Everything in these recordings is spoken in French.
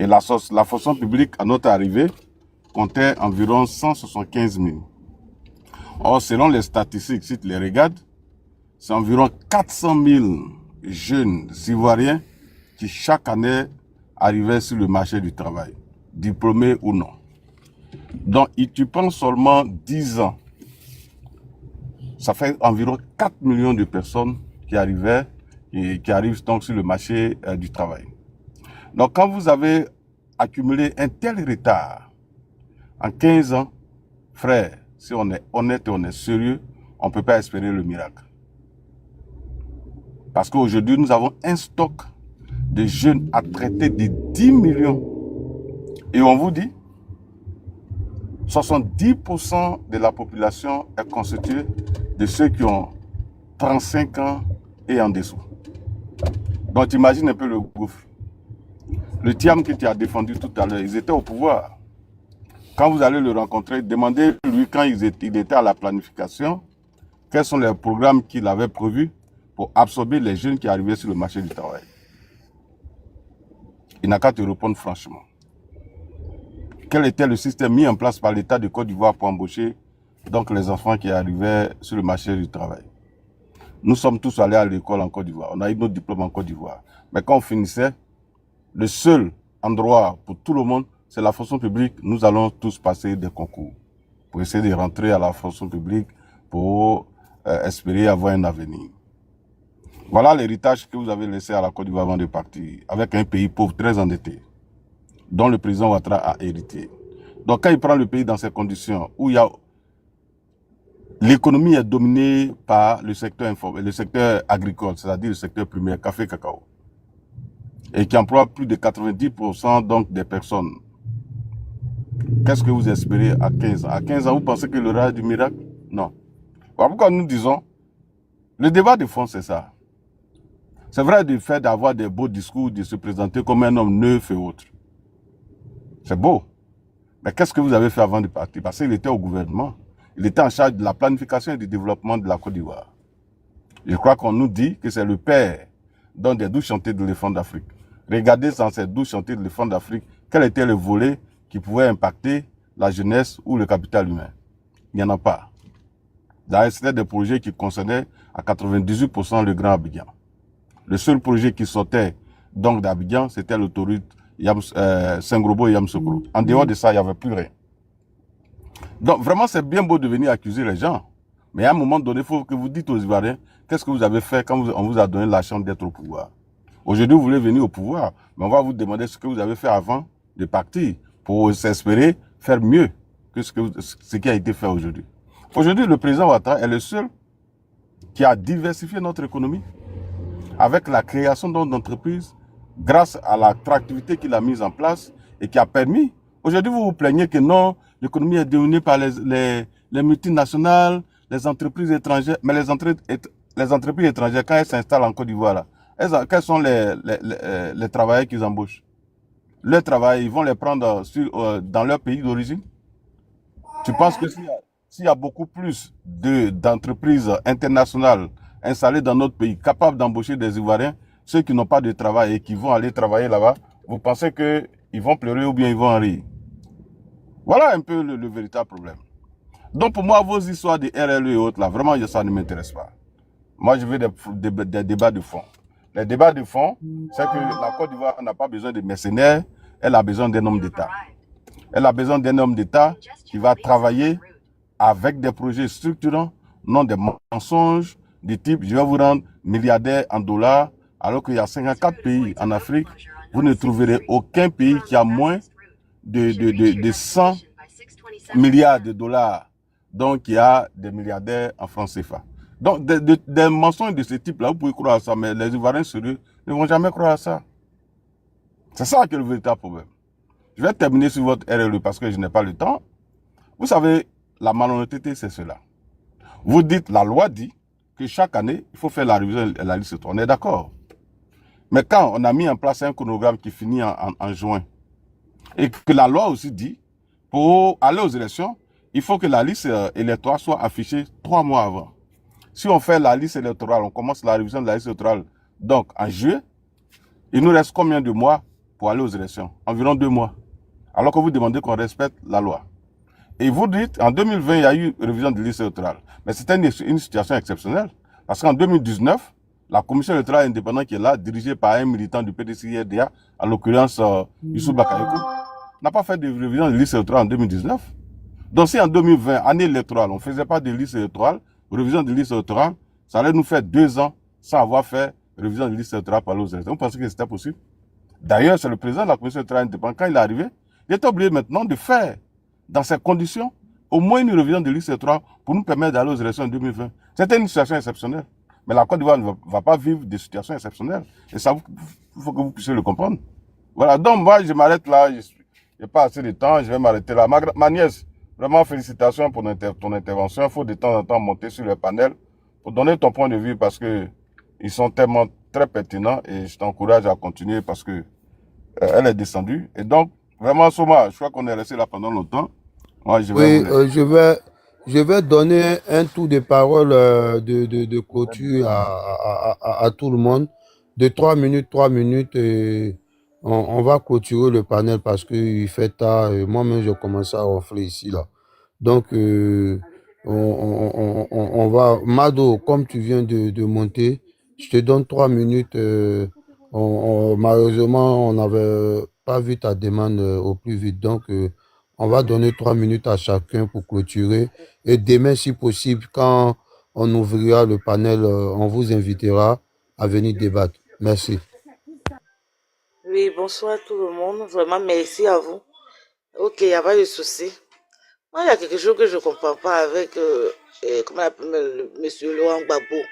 Et la fonction publique, à notre arrivée, comptait environ 175 000. Or, selon les statistiques, si tu les regardes, c'est environ 400 000 jeunes Ivoiriens qui chaque année arrivaient sur le marché du travail, diplômés ou non. Donc, tu prends seulement 10 ans, ça fait environ 4 millions de personnes qui arrivent donc sur le marché du travail. Donc, quand vous avez accumulé un tel retard en 15 ans, frère, si on est honnête et on est sérieux, on ne peut pas espérer le miracle. Parce qu'aujourd'hui, nous avons un stock de jeunes à traiter de 10 millions. Et on vous dit, 70% de la population est constituée de ceux qui ont 35 ans et en dessous. Donc, imagine un peu le gouffre. Le Thiam que tu as défendu tout à l'heure, ils étaient au pouvoir. Quand vous allez le rencontrer, demandez-lui quand il était à la planification, quels sont les programmes qu'il avait prévus pour absorber les jeunes qui arrivaient sur le marché du travail. Il n'a qu'à te répondre franchement. Quel était le système mis en place par l'État de Côte d'Ivoire pour embaucher donc les enfants qui arrivaient sur le marché du travail? Nous sommes tous allés à l'école en Côte d'Ivoire. On a eu notre diplôme en Côte d'Ivoire. Mais quand on finissait, le seul endroit pour tout le monde, c'est la fonction publique. Nous allons tous passer des concours pour essayer de rentrer à la fonction publique pour espérer avoir un avenir. Voilà l'héritage que vous avez laissé à la Côte d'Ivoire avant de partir, avec un pays pauvre, très endetté, dont le président Ouattara a hérité. Donc quand il prend le pays dans ces conditions, où l'économie est dominée par le secteur agricole, c'est-à-dire le secteur primaire, café, cacao, et qui emploie plus de 90% donc des personnes, qu'est-ce que vous espérez à 15 ans? À 15 ans, vous pensez que le rage du miracle? Non. Voilà pourquoi nous disons, le débat de fond, c'est ça. C'est vrai du fait d'avoir des beaux discours, de se présenter comme un homme neuf et autre. C'est beau. Mais qu'est-ce que vous avez fait avant de partir? Parce qu'il était au gouvernement. Il était en charge de la planification et du développement de la Côte d'Ivoire. Je crois qu'on nous dit que c'est le père dans des 12 chantiers de l'éléphant d'Afrique. Regardez dans ces 12 chantiers de l'éléphant d'Afrique, quel était le volet qui pouvait impacter la jeunesse ou le capital humain. Il n'y en a pas. D'ailleurs, c'était des projets qui concernaient à 98% le Grand Abidjan. Le seul projet qui sortait donc d'Abidjan, c'était l'autoroute Saint-Grobo et Yamoussoukro. En dehors de ça, il n'y avait plus rien. Donc vraiment, c'est bien beau de venir accuser les gens. Mais à un moment donné, il faut que vous dites aux Ivoiriens, qu'est-ce que vous avez fait quand on vous a donné la chance d'être au pouvoir. Aujourd'hui, vous voulez venir au pouvoir, mais on va vous demander ce que vous avez fait avant de partir pour s'espérer faire mieux que ce qui a été fait aujourd'hui. Aujourd'hui, le président Ouattara est le seul qui a diversifié notre économie avec la création d'entreprises grâce à l'attractivité qu'il a mise en place et qui a permis. Aujourd'hui, vous vous plaignez que non, l'économie est dominée par les multinationales, les entreprises étrangères. Mais les entreprises étrangères, quand elles s'installent en Côte d'Ivoire, quels sont les travailleurs qu'ils embauchent? Leurs travailleurs, ils vont les prendre dans leur pays d'origine? Tu penses que s'il y a beaucoup plus d'entreprises internationales installées dans notre pays, capables d'embaucher des Ivoiriens, ceux qui n'ont pas de travail et qui vont aller travailler là-bas, vous pensez qu'ils vont pleurer ou bien ils vont en rire? Voilà un peu le véritable problème. Donc pour moi, vos histoires de RLE et autres, là, vraiment, ça ne m'intéresse pas. Moi, je veux des débats de fond. Les débats de fond, c'est que la Côte d'Ivoire n'a pas besoin de mercenaires, elle a besoin d'un homme d'État. Elle a besoin d'un homme d'État qui va travailler avec des projets structurants, non des mensonges du type « je vais vous rendre milliardaire en dollars », alors qu'il y a 54 pays en Afrique, vous ne trouverez aucun pays qui a moins de 100 milliards de dollars. Donc, il y a des milliardaires en francs CFA. Donc, des mensonges de ce type-là, vous pouvez croire à ça, mais les Ivoiriens sérieux ne vont jamais croire à ça. C'est ça qui est le véritable problème. Je vais terminer sur votre RLE parce que je n'ai pas le temps. Vous savez, la malhonnêteté, c'est cela. Vous dites, la loi dit que chaque année, il faut faire la révision de la liste. On est d'accord. Mais quand on a mis en place un chronogramme qui finit en juin, et que la loi aussi dit, pour aller aux élections, il faut que la liste électorale soit affichée 3 mois avant. Si on fait la liste électorale, on commence la révision de la liste électorale, donc en juillet, il nous reste combien de mois pour aller aux élections. Environ 2 mois. Alors que vous demandez qu'on respecte la loi. Et vous dites, en 2020, il y a eu révision de liste électorale. Mais c'était une situation exceptionnelle. Parce qu'en 2019, la commission électorale indépendante qui est là, dirigée par un militant du PDC-RDA, en l'occurrence Youssou Bakayoko, n'a pas fait de révision de liste électorale en 2019. Donc si en 2020, année électorale, on ne faisait pas de liste électorale, révision de liste électorale, ça allait nous faire 2 ans sans avoir fait révision de liste électorale par les élections. Vous pensez que c'était possible? D'ailleurs, c'est le président de la commission électorale indépendante, quand il est arrivé, il est obligé maintenant de faire, dans ces conditions, au moins une révision de liste électorale pour nous permettre d'aller aux élections en 2020. C'était une situation exceptionnelle. Mais la Côte d'Ivoire ne va pas vivre des situations exceptionnelles. Et ça, il faut que vous puissiez le comprendre. Voilà, donc moi, je m'arrête là. Je n'ai pas assez de temps, je vais m'arrêter là. Ma nièce, vraiment félicitations pour ton intervention. Il faut de temps en temps monter sur le panel pour donner ton point de vue parce que ils sont tellement très pertinents et je t'encourage à continuer parce que elle est descendue. Et donc, vraiment, Soma, je crois qu'on est resté là pendant longtemps. Moi, je vais Oui, vous laisser. je vais donner un tour de parole de clôture à tout le monde. De 3 minutes, 3 minutes, et on va clôturer le panel parce qu'il fait tard. Et moi-même, je commence à ronfler ici, là. Donc, on va. Mado, comme tu viens de monter, je te donne 3 minutes. Malheureusement, on n'avait pas vu ta demande au plus vite. Donc, on va donner 3 minutes à chacun pour clôturer. Et demain, si possible, quand on ouvrira le panel, on vous invitera à venir débattre. Merci. Oui, bonsoir tout le monde. Vraiment, merci à vous. Ok, il n'y a pas de souci. Moi, il y a quelque chose que je ne comprends pas avec, comment on appelle monsieur Laurent Gbagbo,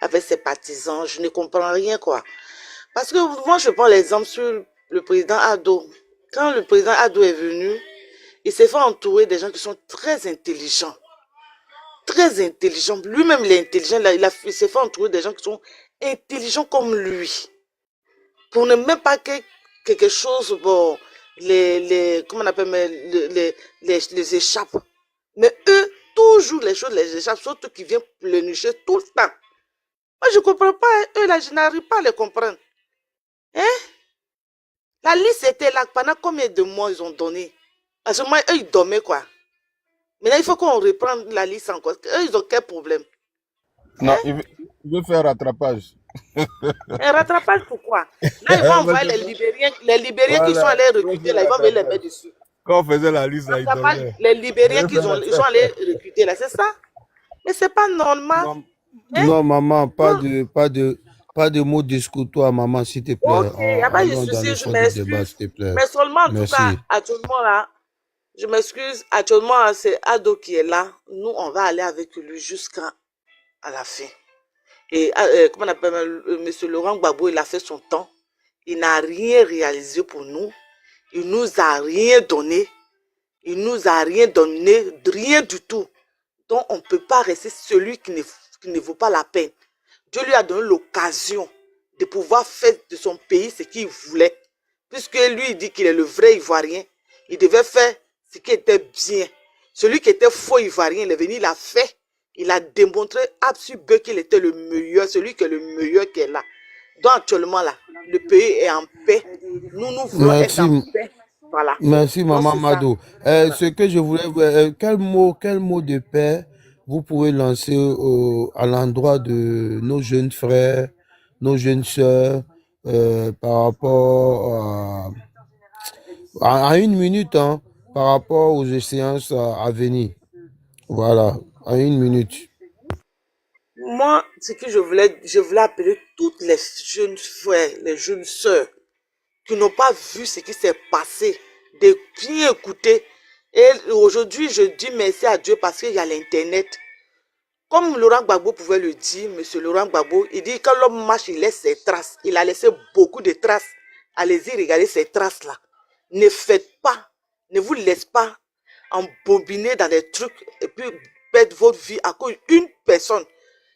avec ses partisans. Je ne comprends rien, quoi. Parce que moi, je prends l'exemple sur le président Ado. Quand le président Ado est venu, il s'est fait entourer des gens qui sont très intelligents. Très intelligents. Lui-même, il est intelligent. Il s'est fait entourer des gens qui sont intelligents comme lui. Pour ne même pas que quelque chose, bon, comment on appelle, les échappes. Mais eux, toujours les choses les échappent, surtout qui viennent pleurnicher tout le temps. Moi, je ne comprends pas, eux là, je n'arrive pas à les comprendre. Hein? La liste était là, pendant combien de mois ils ont donné? Parce que moi, eux, ils dormaient quoi. Maintenant, il faut qu'on reprenne la liste encore. Eux, ils ont quel problème? Non, Hein? il veut faire rattrapage. Un rattrapage pourquoi? Là, ils vont envoyer les Libériens qui sont Voilà, allés il veut recruter faire là, ils vont venir les rattrapage. mettre dessus. Quand on faisait la liste, là, il Rattrapage, dormait. les Il Libériens veut faire ils sont allés rattrapage. recruter là, c'est ça? Mais c'est pas normal. Non, Hein? Non, maman, Non. pas de mots discourtois, maman, s'il te plaît. Ok, il n'y a pas de Allons dans souci, le je fond du débat, m'excuse. s'il te plaît. Mais seulement, en tout cas, Merci. actuellement là, je m'excuse, actuellement, c'est Ado qui est là. Nous, on va aller avec lui jusqu'à la fin. Et comment on appelle, monsieur Laurent Gbagbo, il a fait son temps. Il n'a rien réalisé pour nous. Il nous a rien donné. Il nous a rien donné, rien du tout. Donc, on ne peut pas rester celui qui ne vaut pas la peine. Dieu lui a donné l'occasion de pouvoir faire de son pays ce qu'il voulait. Puisque lui, il dit qu'il est le vrai Ivoirien, il devait faire ce qui était bien. Celui qui était faux Ivoirien, il est venu, il a fait. Il a démontré absolument qu'il était le meilleur, celui qui est le meilleur qui est là. Donc actuellement là, le pays est en paix. Nous voulons être en Merci, paix. Voilà. merci, Donc maman c'est ça. Mado. Voilà. Ce que je voulais, quel mot de paix vous pouvez lancer à l'endroit de nos jeunes frères, nos jeunes sœurs, par rapport à 1 minute, hein, par rapport aux échéances à venir. Voilà, à 1 minute. Moi, ce que je voulais appeler toutes les jeunes frères, les jeunes sœurs qui n'ont pas vu ce qui s'est passé, de bien écouter. Et aujourd'hui, je dis merci à Dieu parce qu'il y a l'Internet. Comme Laurent Gbagbo pouvait le dire, monsieur Laurent Gbagbo, il dit que quand l'homme marche, il laisse ses traces. Il a laissé beaucoup de traces. Allez-y, regardez ces traces-là. Ne faites pas, ne vous laissez pas embobiner dans des trucs et puis perdre votre vie à cause d'une personne.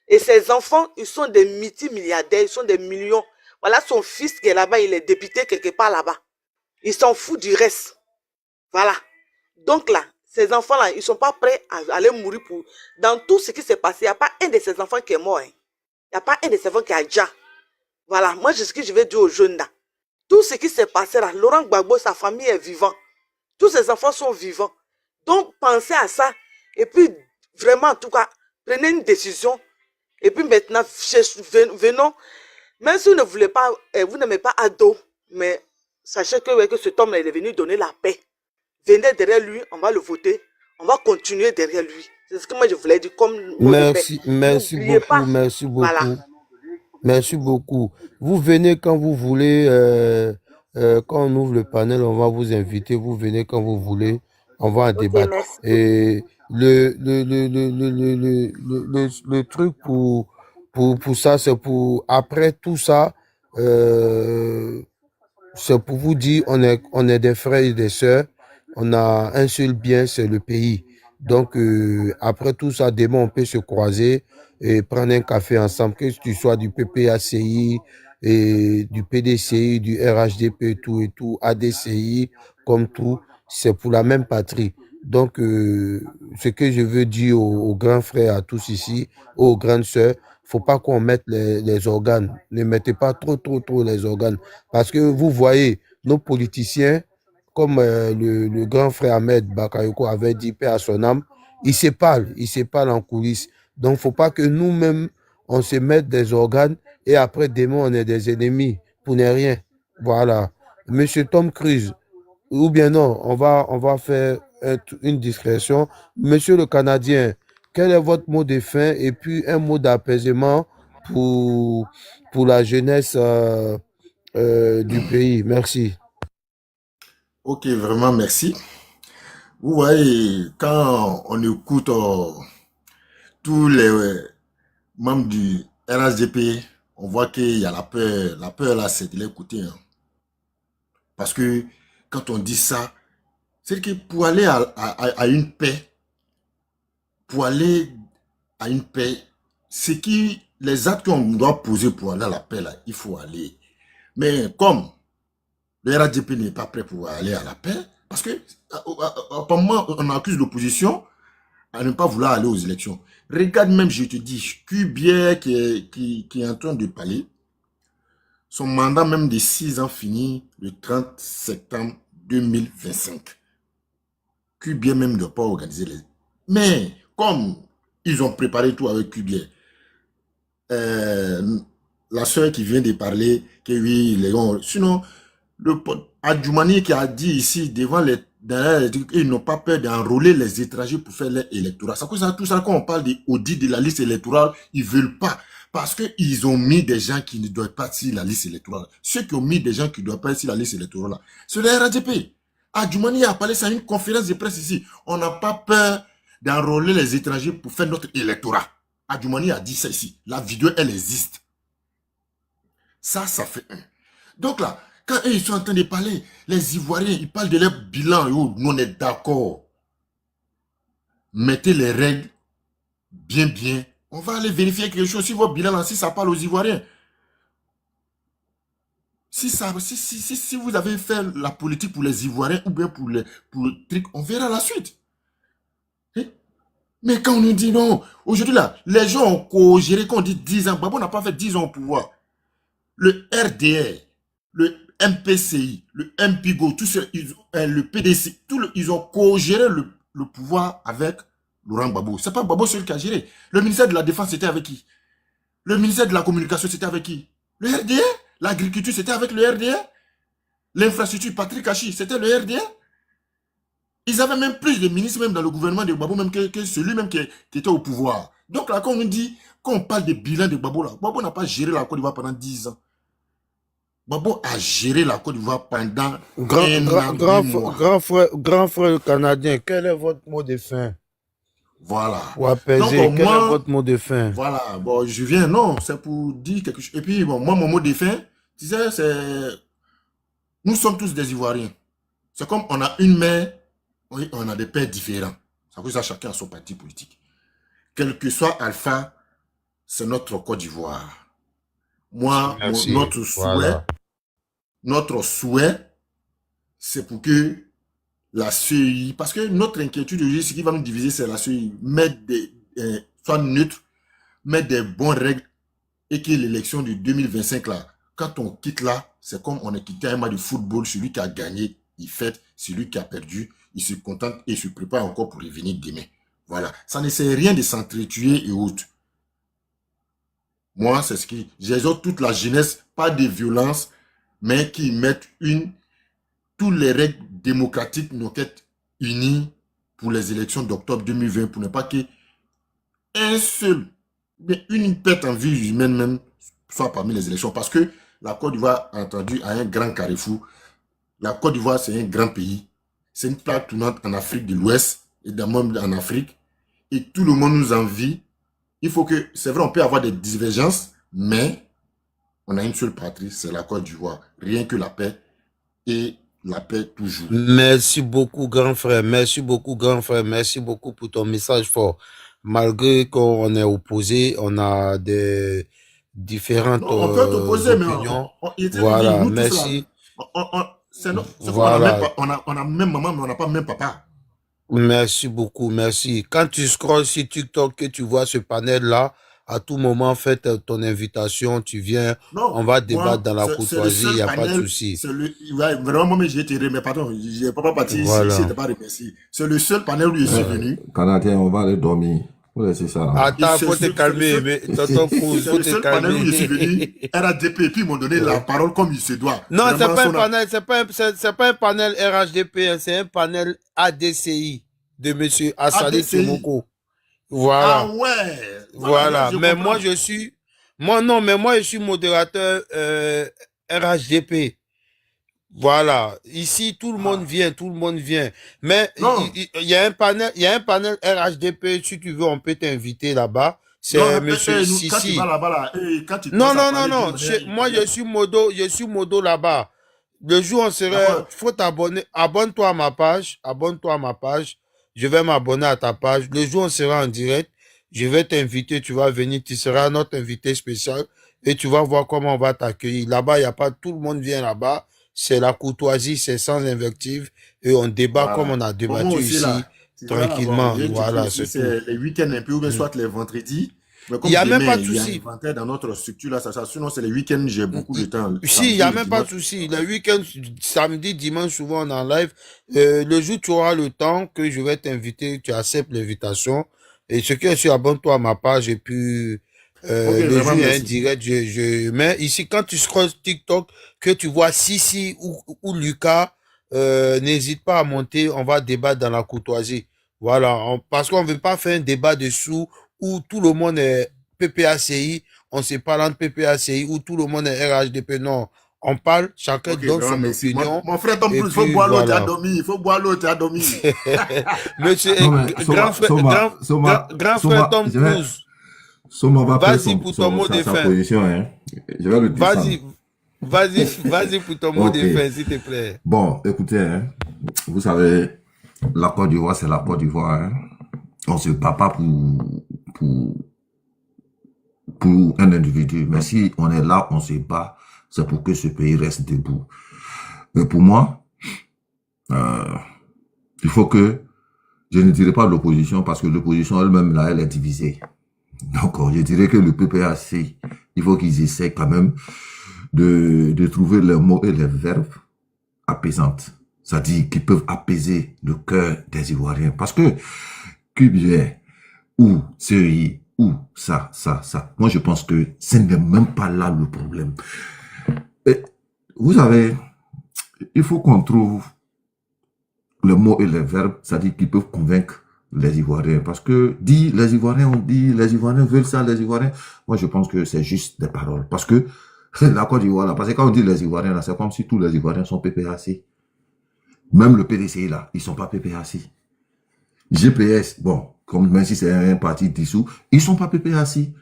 Et ses enfants, ils sont des multimilliardaires, ils sont des millions. Voilà son fils qui est là-bas, il est député quelque part là-bas. Il s'en fout du reste. Voilà. Donc là, ces enfants-là, ils ne sont pas prêts à aller mourir pour... Dans tout ce qui s'est passé, il n'y a pas un de ces enfants qui est mort. Hein. Il n'y a pas un de ces enfants qui a déjà. Voilà. Moi, c'est ce que je vais dire aux jeunes là. Tout ce qui s'est passé là, Laurent Gbagbo, sa famille est vivante. Tous ses enfants sont vivants. Donc, pensez à ça. Et puis, vraiment, en tout cas, prenez une décision. Et puis maintenant, venons. Même si vous ne voulez pas, vous n'aimez pas Ado, mais sachez que, ouais, que cet homme, il est venu donner la paix. Venez derrière lui, on va le voter. On va continuer derrière lui. C'est ce que moi je voulais dire comme mot de paix. Merci N'oubliez pas. beaucoup, merci Voilà. beaucoup. Merci beaucoup. Vous venez quand vous voulez. Quand on ouvre le panel, on va vous inviter. Vous venez quand vous voulez. On va en Ok, débattre. merci. Et le truc pour ça, c'est pour après tout ça, c'est pour vous dire, on est des frères et des sœurs. On a un seul bien, c'est le pays. Donc, après tout ça, demain, on peut se croiser et prendre un café ensemble, que tu sois du PPACI, et du PDCI, du RHDP, tout et tout, ADCI, comme tout, c'est pour la même patrie. Donc, ce que je veux dire aux grands frères, à tous ici, aux grandes sœurs, faut pas qu'on mette les organes. Ne mettez pas trop les organes. Parce que vous voyez, nos politiciens, comme le grand frère Ahmed Bakayoko avait dit, paix à son âme, ils se parlent en coulisses. Donc, faut pas que nous-mêmes, on se mette des organes et après, demain, on est des ennemis pour ne rien. Voilà. Monsieur Tom Cruise, ou bien non, on va faire une discrétion. Monsieur le Canadien, quel est votre mot de fin et puis un mot d'apaisement pour la jeunesse du pays? Merci. Ok, vraiment merci. Vous voyez, quand on écoute tous les membres du RHDP, on voit qu'il y a la peur. La peur là, c'est de l'écouter. Hein. Parce que quand on dit ça, c'est que pour aller à une paix, pour aller à une paix, c'est que les actes qu'on doit poser pour aller à la paix, là, il faut aller. Mais comme le RHDP n'est pas prêt pour aller à la paix, parce que apparemment, on accuse l'opposition à ne pas vouloir aller aux élections. Regarde même, je te dis, Kubier qui est en train de parler, son mandat même de 6 ans finit le 30 septembre 2025. Kubier même ne doit pas organiser les... Mais comme ils ont préparé tout avec Kubier, la soeur qui vient de parler, que oui, les gens... Sinon, le Adjoumani qui a dit ici, devant les... Ils n'ont pas peur d'enrôler les étrangers pour faire l'électorat. C'est ça, tout ça, quand on parle d'audit de la liste électorale, ils ne veulent pas. Parce qu'ils ont mis des gens qui ne doivent pas être sur la liste électorale. Ceux qui ont mis des gens qui ne doivent pas être sur la liste électorale, c'est le RADP. Adjoumani a parlé, c'est une conférence de presse ici. On n'a pas peur d'enrôler les étrangers pour faire notre électorat. Adjoumani a dit ça ici. La vidéo, elle existe. Ça fait un. Donc là, quand ils sont en train de parler, les Ivoiriens, ils parlent de leur bilan. Oh, nous, on est d'accord. Mettez les règles bien. On va aller vérifier quelque chose. Si votre bilan, là, si ça parle aux Ivoiriens. Si vous avez fait la politique pour les Ivoiriens ou bien pour le truc, on verra la suite. Mais quand on nous dit non, aujourd'hui là, les gens ont co-géré, quand on dit 10 ans, Gbagbo n'a pas fait 10 ans au pouvoir. Le RDR, le MPCI, le MPIGO, tout ce, le PDC, ils ont co-géré le pouvoir avec Laurent Gbagbo. C'est pas Gbagbo seul qui a géré. Le ministère de la Défense, c'était avec qui? Le ministère de la Communication, c'était avec qui? Le RDR. L'agriculture, c'était avec le RDR. L'infrastructure, Patrick Hachi, c'était le RDR. Ils avaient même plus de ministres même dans le gouvernement de Gbagbo même que celui même qui était au pouvoir. Donc là, quand on dit, quand on parle de bilan de Gbagbo, là, Gbagbo n'a pas géré la Côte d'Ivoire pendant 10 ans. Gbagbo a géré la Côte d'Ivoire pendant grand frère canadien, quel est votre mot de fin? Voilà. Pour apaiser, donc, quel est votre mot de fin? Voilà, bon, je viens, non, c'est pour dire quelque chose. Et puis, bon, moi, mon mot de fin, tu sais, c'est... Nous sommes tous des Ivoiriens. C'est comme on a une mère, oui, on a des pères différents. Ça veut dire chacun a son parti politique. Quel que soit Alpha, c'est notre Côte d'Ivoire. Moi, notre souhait, c'est pour que la CEI, parce que notre inquiétude aujourd'hui, ce qui va nous diviser, c'est la CEI, soit neutre, mettre des bonnes règles et que l'élection de 2025, là, quand on quitte là, c'est comme on est quitté un match de football, celui qui a gagné, il fête, celui qui a perdu, il se contente et se prépare encore pour revenir demain. Voilà. Ça ne sert à rien de s'entretuer et autres. Moi, c'est ce qui... J'exhorte toute la jeunesse, pas de violence, mais qui mettent toutes les règles démocratiques nous être unies pour les élections d'octobre 2020, pour ne pas qu'un seul, mais une perte en vie humaine même, soit parmi les élections. Parce que la Côte d'Ivoire, entendu, a un grand carrefour. La Côte d'Ivoire, c'est un grand pays. C'est une plaque tournante en Afrique de l'Ouest et dans le monde en Afrique. Et tout le monde nous envie. Il faut que, c'est vrai, on peut avoir des divergences, mais on a une seule patrie, c'est la Côte d'Ivoire. Rien que la paix et la paix toujours. Merci beaucoup, grand frère. Merci beaucoup, grand frère. Merci beaucoup pour ton message fort. Malgré qu'on est opposé, on a des différentes Non, on peut t'opposer, mais opinions. voilà, Voilà, merci. C'est Voilà. on a même maman, mais on n'a pas même papa. Merci beaucoup, merci. Quand tu scrolles sur TikTok, que tu vois ce panel-là, à tout moment, faites ton invitation, tu viens, Non, on va débattre moi, dans la c'est le courtoisie, il seul n'y a pas de panel, souci. ouais, vraiment, mais j'ai été mais pardon, j'ai pas parti ici, Voilà. je t'ai pas remercié. C'est le seul panel où je suis venu. Canadien, on va aller dormir. Faut laisser ça là. Attends, C'est faut te le calmer, seul- mais tonton Cruz, c'est faut le te seul panel où je suis calmer. venu. RHDP, et puis ils m'ont donné la parole comme il se doit. Non, c'est Vraiment, pas un son- panel, c'est pas un panel RHDP, hein, c'est un panel ADCI de monsieur Assali ADCI. Timoko. Ah Voilà, ouais. voilà. je Mais comprends. moi je suis modérateur RHDP. Voilà. Ici, tout le monde vient, tout le monde vient. Mais Non. il y a un panel RHDP. Si tu veux, on peut t'inviter là-bas. Non, C'est monsieur quand tu Sissi. vas là-bas, là, quand tu Non, commences à non, non, parler non. d'une manière Moi, italienne, je suis modo là-bas. Le jour où on serait, d'accord. faut t'abonner. Abonne-toi à ma page. Abonne-toi à ma page. Je vais m'abonner à ta page. Le jour où on sera en direct, je vais t'inviter. Tu vas venir. Tu seras notre invité spécial. Et tu vas voir comment on va t'accueillir. Là-bas, il n'y a pas, tout le monde vient là-bas. C'est la courtoisie, c'est sans invective. Et on débat Voilà. comme on a Bon, débattu moi aussi, ici, là, tu vois, là, tranquillement. bon, j'ai Voilà, ici, c'est tout. c'est les week-ends un peu, ou bien soit les vendredis. Mais Il comme n'y a même demain, pas de il y a un souci. inventaire dans notre structure, là, sinon c'est les week-ends, j'ai beaucoup de temps. Si, il n'y a Samedi, même pas de dimanche. souci. Le week-end, samedi, dimanche, souvent on est en live. Le jour où tu auras le temps que je vais t'inviter, tu acceptes l'invitation. Et ce que je suis, abonne-toi à ma page et puis Ok, le vraiment, jour il y a un merci. direct, mais ici quand tu scrolles TikTok, que tu vois Sissi ou Lucas, n'hésite pas à monter, on va débattre dans la courtoisie. Voilà, parce qu'on veut pas faire un débat dessous où tout le monde est PPACI, on se parle entre PPACI, où tout le monde est RHDP. Non, on parle, chacun Ok, donne vraiment, son merci. opinion. Mon frère Tom Et Cruise, il faut puis boire l'eau, tu as voilà. dormi. Il faut boire l'eau, tu as dormi. Monsieur, Non mais grand frère, grand frère Tom Cruise, Soma va faire vas-y pour ton mot de sa fin. position, hein. Je vais le descendre. Vas-y pour ton mot de Ok. fin, s'il te plaît. Bon, écoutez, hein, vous savez, la Côte d'Ivoire, c'est la Côte d'Ivoire. Hein. On se bat pas pour un individu. Mais si on est là, on se bat, c'est pour que ce pays reste debout. Mais pour moi, il faut que, je ne dirais pas l'opposition, parce que l'opposition elle-même, là, elle est divisée. Donc, je dirais que le PPAC, il faut qu'ils essaient quand même de trouver les mots et les verbes apaisantes. C'est-à-dire qu'ils peuvent apaiser le cœur des Ivoiriens. Parce que, QBR, ou CEI, ou ça. Moi, je pense que ce n'est même pas là le problème. Et, vous savez, il faut qu'on trouve les mots et les verbes, c'est-à-dire qu'ils peuvent convaincre les Ivoiriens. Parce que les Ivoiriens veulent ça, les Ivoiriens. Moi, je pense que c'est juste des paroles. Parce que la Côte d'Ivoire, là, parce que quand on dit les Ivoiriens, là, c'est comme si tous les Ivoiriens sont PPAC. Même le PDCI, là, ils sont pas PPAC. GPS, bon, comme même si c'est un parti dissous, ils sont pas PPAC.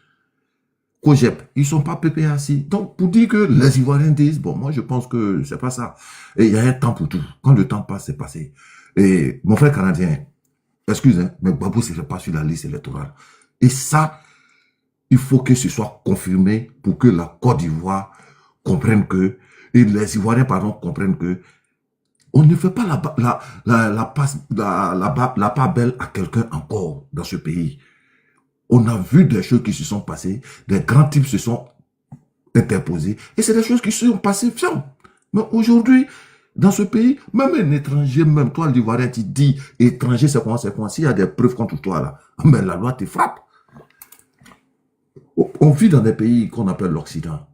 COGEP, ils sont pas PPAC. Donc, pour dire que les Ivoiriens disent, bon, moi, je pense que c'est pas ça. Et il y a un temps pour tout. Quand le temps passe, c'est passé. Et mon frère canadien, excusez, hein, mais Babou ne serait pas sur la liste électorale. Et ça, il faut que ce soit confirmé pour que la Côte d'Ivoire comprenne que, et les Ivoiriens, pardon, comprennent que on ne fait pas la part belle à quelqu'un encore dans ce pays. On a vu des choses qui se sont passées, des grands types se sont interposées. Et c'est des choses qui sont passées fermes. Mais aujourd'hui, dans ce pays, même un étranger, même toi, l'Ivoirien, tu dis, étranger, c'est quoi, s'il y a des preuves contre toi, là, mais la loi te frappe. On vit dans des pays qu'on appelle l'Occident.